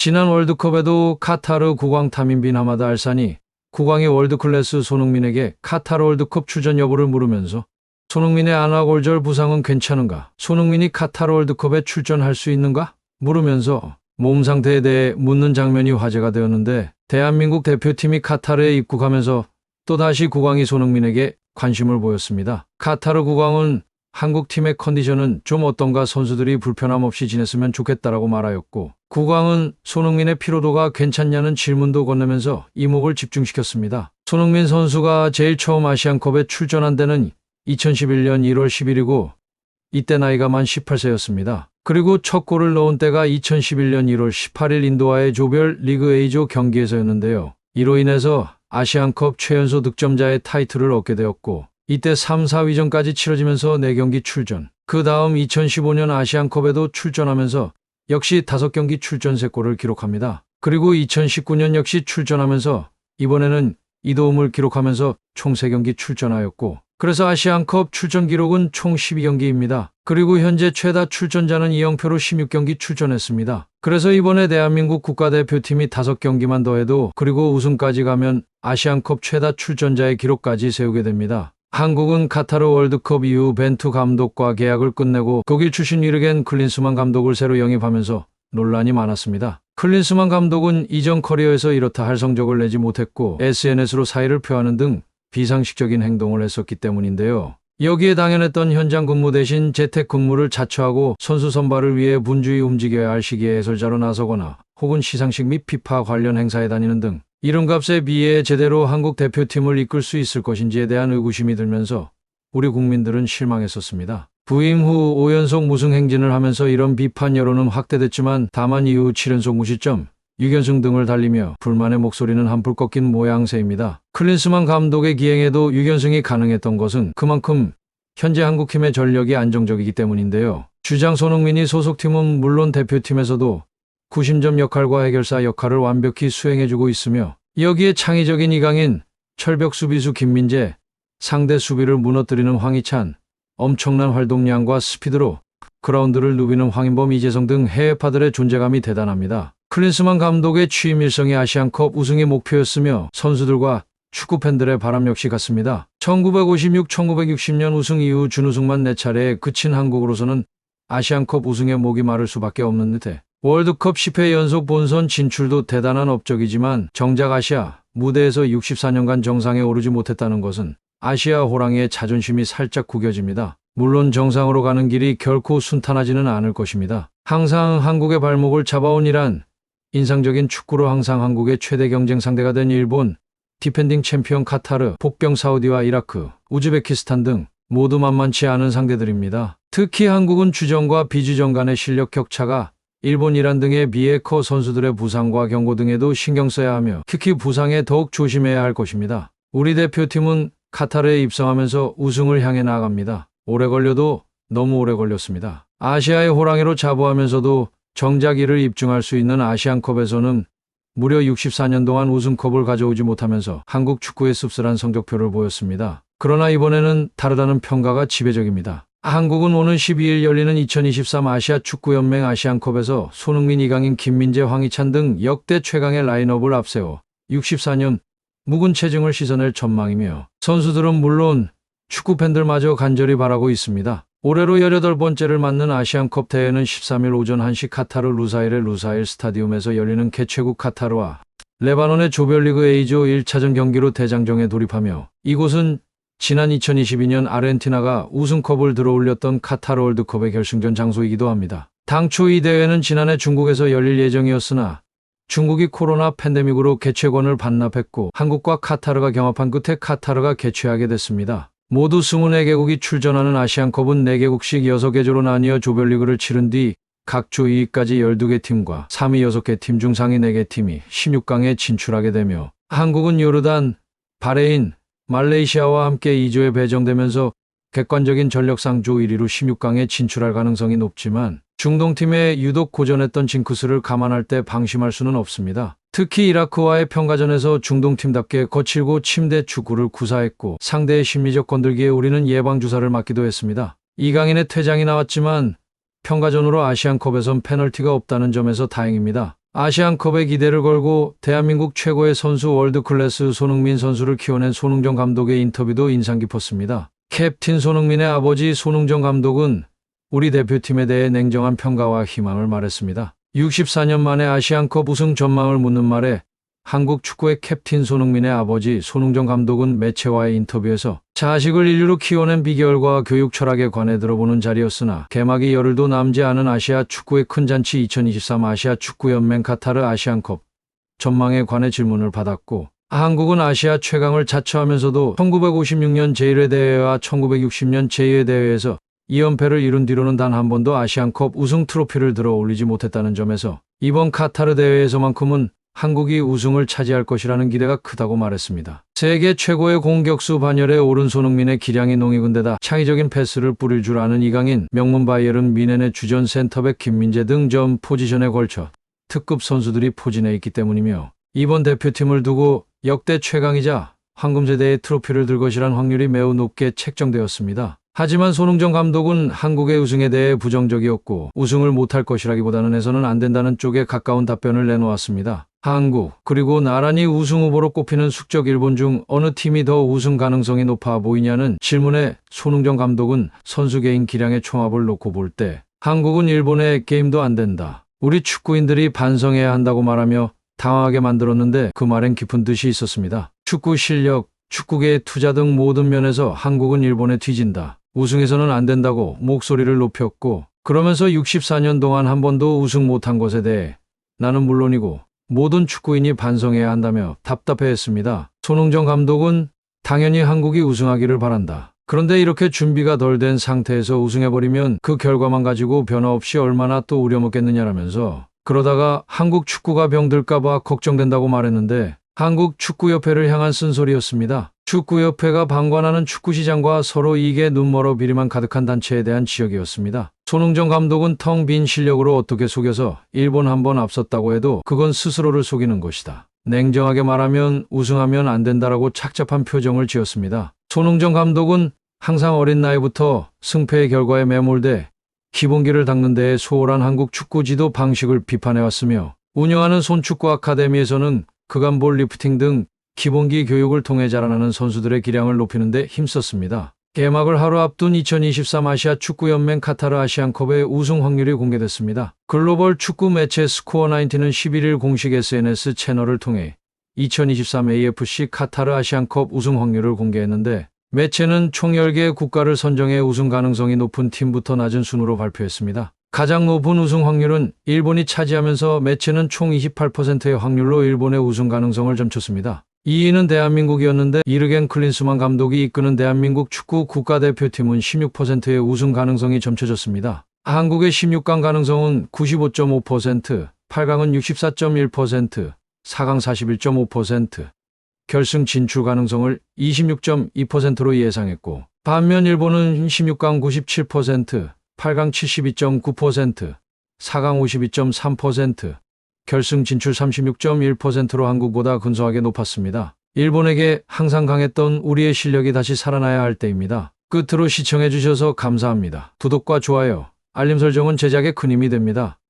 지난 월드컵에도 카타르 국왕 타민 빈 하마드 알산이 국왕이 월드클래스 손흥민에게 카타르 월드컵 출전 여부를 물으면서 손흥민의 안아골절 부상은 괜찮은가? 손흥민이 카타르 월드컵에 출전할 수 있는가? 물으면서 몸 상태에 대해 묻는 장면이 화제가 되었는데, 대한민국 대표팀이 카타르에 입국하면서 또다시 국왕이 손흥민에게 관심을 보였습니다. 카타르 국왕은 한국 팀의 컨디션은 좀 어떤가, 선수들이 불편함 없이 지냈으면 좋겠다라고 말하였고, 국왕은 손흥민의 피로도가 괜찮냐는 질문도 건네면서 이목을 집중시켰습니다. 손흥민 선수가 제일 처음 아시안컵에 출전한 데는 2011년 1월 10일이고 이때 나이가 만 18세였습니다. 그리고 첫 골을 넣은 때가 2011년 1월 18일 인도와의 조별 리그 A조 경기에서였는데요. 이로 인해서 아시안컵 최연소 득점자의 타이틀을 얻게 되었고, 이때 3, 4위전까지 치러지면서 4경기 출전. 그 다음 2015년 아시안컵에도 출전하면서 역시 5경기 출전 3골을 기록합니다. 그리고 2019년 역시 출전하면서 이번에는 이도움을 기록하면서 총 3경기 출전하였고, 그래서 아시안컵 출전 기록은 총 12경기입니다. 그리고 현재 최다 출전자는 이영표로 16경기 출전했습니다. 그래서 이번에 대한민국 국가대표팀이 5경기만 더해도, 그리고 우승까지 가면 아시안컵 최다 출전자의 기록까지 세우게 됩니다. 한국은 카타르 월드컵 이후 벤투 감독과 계약을 끝내고 독일 출신 유르겐 클린스만 감독을 새로 영입하면서 논란이 많았습니다. 클린스만 감독은 이전 커리어에서 이렇다 할 성적을 내지 못했고 SNS로 사의를 표하는 등 비상식적인 행동을 했었기 때문인데요. 여기에 당연했던 현장 근무 대신 재택 근무를 자처하고 선수 선발을 위해 분주히 움직여야 할 시기에 해설자로 나서거나 혹은 시상식 및 피파 관련 행사에 다니는 등 이름값에 비해 제대로 한국 대표팀을 이끌 수 있을 것인지에 대한 의구심이 들면서 우리 국민들은 실망했었습니다. 부임 후 5연속 무승 행진을 하면서 이런 비판 여론은 확대됐지만, 다만 이후 7연속 무실점, 6연승 등을 달리며 불만의 목소리는 한풀 꺾인 모양새입니다. 클린스만 감독의 기행에도 6연승이 가능했던 것은 그만큼 현재 한국팀의 전력이 안정적이기 때문인데요. 주장 손흥민이 소속팀은 물론 대표팀에서도 구심점 역할과 해결사 역할을 완벽히 수행해주고 있으며, 여기에 창의적인 이강인, 철벽 수비수 김민재, 상대 수비를 무너뜨리는 황희찬, 엄청난 활동량과 스피드로 그라운드를 누비는 황인범, 이재성 등 해외파들의 존재감이 대단합니다. 클린스만 감독의 취임 일성이 아시안컵 우승이 목표였으며 선수들과 축구팬들의 바람 역시 같습니다. 1956, 1960년 우승 이후 준우승만 4차례에 그친 한국으로서는 아시안컵 우승의 목이 마를 수밖에 없는 듯해 월드컵 10회 연속 본선 진출도 대단한 업적이지만, 정작 아시아 무대에서 64년간 정상에 오르지 못했다는 것은 아시아 호랑이의 자존심이 살짝 구겨집니다. 물론 정상으로 가는 길이 결코 순탄하지는 않을 것입니다. 항상 한국의 발목을 잡아온 이란, 인상적인 축구로 항상 한국의 최대 경쟁 상대가 된 일본, 디펜딩 챔피언 카타르, 복병 사우디와 이라크, 우즈베키스탄 등 모두 만만치 않은 상대들입니다. 특히 한국은 주전과 비주전 간의 실력 격차가 일본, 이란 등에 비해 커 선수들의 부상과 경고 등에도 신경 써야 하며 특히 부상에 더욱 조심해야 할 것입니다. 우리 대표팀은 카타르에 입성하면서 우승을 향해 나아갑니다. 오래 걸려도 너무 오래 걸렸습니다. 아시아의 호랑이로 자부하면서도 정작 이를 입증할 수 있는 아시안컵에서는 무려 64년 동안 우승컵을 가져오지 못하면서 한국 축구의 씁쓸한 성적표를 보였습니다. 그러나 이번에는 다르다는 평가가 지배적입니다. 한국은 오는 12일 열리는 2023 아시아 축구연맹 아시안컵에서 손흥민, 이강인, 김민재, 황희찬 등 역대 최강의 라인업을 앞세워 64년 묵은 체증을 씻어낼 전망이며, 선수들은 물론 축구팬들마저 간절히 바라고 있습니다. 올해로 18번째를 맞는 아시안컵 대회는 13일 오전 1시 카타르 루사일의 루사일 스타디움에서 열리는 개최국 카타르와 레바논의 조별리그 A조 1차전 경기로 대장정에 돌입하며, 이곳은 지난 2022년 아르헨티나가 우승컵을 들어올렸던 카타르 월드컵의 결승전 장소이기도 합니다. 당초 이 대회는 지난해 중국에서 열릴 예정이었으나 중국이 코로나 팬데믹으로 개최권을 반납했고 한국과 카타르가 경합한 끝에 카타르가 개최하게 됐습니다. 모두 24개국이 출전하는 아시안컵은 4개국씩 6개 조로 나뉘어 조별리그를 치른 뒤 각 조 2위까지 12개 팀과 3위 6개 팀 중 상위 4개 팀이 16강에 진출하게 되며, 한국은 요르단, 바레인, 말레이시아와 함께 2조에 배정되면서 객관적인 전력상 조 1위로 16강에 진출할 가능성이 높지만, 중동팀의 유독 고전했던 징크스를 감안할 때 방심할 수는 없습니다. 특히 이라크와의 평가전에서 중동팀답게 거칠고 침대 축구를 구사했고 상대의 심리적 건들기에 우리는 예방주사를 맞기도 했습니다. 이강인의 퇴장이 나왔지만 평가전으로 아시안컵에선 페널티가 없다는 점에서 다행입니다. 아시안컵에 기대를 걸고 대한민국 최고의 선수 월드클래스 손흥민 선수를 키워낸 손흥정 감독의 인터뷰도 인상 깊었습니다. 캡틴 손흥민의 아버지 손흥정 감독은 우리 대표팀에 대해 냉정한 평가와 희망을 말했습니다. 64년 만에 아시안컵 우승 전망을 묻는 말에 한국 축구의 캡틴 손흥민의 아버지 손흥정 감독은 매체와의 인터뷰에서 자식을 인류로 키워낸 비결과 교육 철학에 관해 들어보는 자리였으나 개막이 열흘도 남지 않은 아시아 축구의 큰 잔치 2023 아시아 축구연맹 카타르 아시안컵 전망에 관해 질문을 받았고, 한국은 아시아 최강을 자처하면서도 1956년 제1회 대회와 1960년 제2회 대회에서 2연패를 이룬 뒤로는 단 한 번도 아시안컵 우승 트로피를 들어 올리지 못했다는 점에서 이번 카타르 대회에서만큼은 한국이 우승을 차지할 것이라는 기대가 크다고 말했습니다. 세계 최고의 공격수 반열에 오른 손흥민의 기량이 농익은데다 창의적인 패스를 뿌릴 줄 아는 이강인, 명문 바이에른 뮌헨의 주전 센터백 김민재 등 전 포지션에 걸쳐 특급 선수들이 포진해 있기 때문이며, 이번 대표팀을 두고 역대 최강이자 황금세대의 트로피를 들 것이란 확률이 매우 높게 책정되었습니다. 하지만 손흥정 감독은 한국의 우승에 대해 부정적이었고, 우승을 못할 것이라기보다는 해서는 안 된다는 쪽에 가까운 답변을 내놓았습니다. 한국, 그리고 나란히 우승 후보로 꼽히는 숙적 일본 중 어느 팀이 더 우승 가능성이 높아 보이냐는 질문에 손흥정 감독은 선수 개인 기량의 총합을 놓고 볼 때 한국은 일본의 게임도 안 된다, 우리 축구인들이 반성해야 한다고 말하며 당황하게 만들었는데, 그 말엔 깊은 뜻이 있었습니다. 축구 실력, 축구계의 투자 등 모든 면에서 한국은 일본에 뒤진다, 우승해서는 안 된다고 목소리를 높였고, 그러면서 64년 동안 한 번도 우승 못한 것에 대해 나는 물론이고 모든 축구인이 반성해야 한다며 답답해했습니다. 손흥정 감독은 당연히 한국이 우승하기를 바란다, 그런데 이렇게 준비가 덜 된 상태에서 우승해버리면 그 결과만 가지고 변화 없이 얼마나 또 우려먹겠느냐라면서, 그러다가 한국 축구가 병들까봐 걱정된다고 말했는데, 한국축구협회를 향한 쓴소리였습니다. 축구협회가 방관하는 축구시장과 서로 이익에 눈멀어 비리만 가득한 단체에 대한 지적이었습니다. 손흥정 감독은 텅 빈 실력으로 어떻게 속여서 일본 한 번 앞섰다고 해도 그건 스스로를 속이는 것이다, 냉정하게 말하면 우승하면 안 된다라고 착잡한 표정을 지었습니다. 손흥정 감독은 항상 어린 나이부터 승패의 결과에 매몰돼 기본기를 닦는 데에 소홀한 한국 축구 지도 방식을 비판해왔으며, 운영하는 손축구 아카데미에서는 그간볼 리프팅 등 기본기 교육을 통해 자라나는 선수들의 기량을 높이는 데 힘썼습니다. 개막을 하루 앞둔 2023 아시아 축구연맹 카타르 아시안컵의 우승 확률이 공개됐습니다. 글로벌 축구 매체 스코어19는 11일 공식 SNS 채널을 통해 2023 AFC 카타르 아시안컵 우승 확률을 공개했는데, 매체는 총 10개의 국가를 선정해 우승 가능성이 높은 팀부터 낮은 순으로 발표했습니다. 가장 높은 우승 확률은 일본이 차지하면서 매체는 총 28%의 확률로 일본의 우승 가능성을 점쳤습니다. 2위는 대한민국이었는데 이르겐 클린스만 감독이 이끄는 대한민국 축구 국가대표팀은 16%의 우승 가능성이 점쳐졌습니다. 한국의 16강 가능성은 95.5%, 8강은 64.1%, 4강 41.5%, 결승 진출 가능성을 26.2%로 예상했고, 반면 일본은 16강 97%, 8강 72.9%, 4강 52.3%, 결승 진출 36.1%로 한국보다 근소하게 높았습니다. 일본에게 항상 강했던 우리의 실력이 다시 살아나야 할 때입니다. 끝으로 시청해주셔서 감사합니다. 구독과 좋아요, 알림 설정은 제작에 큰 힘이 됩니다.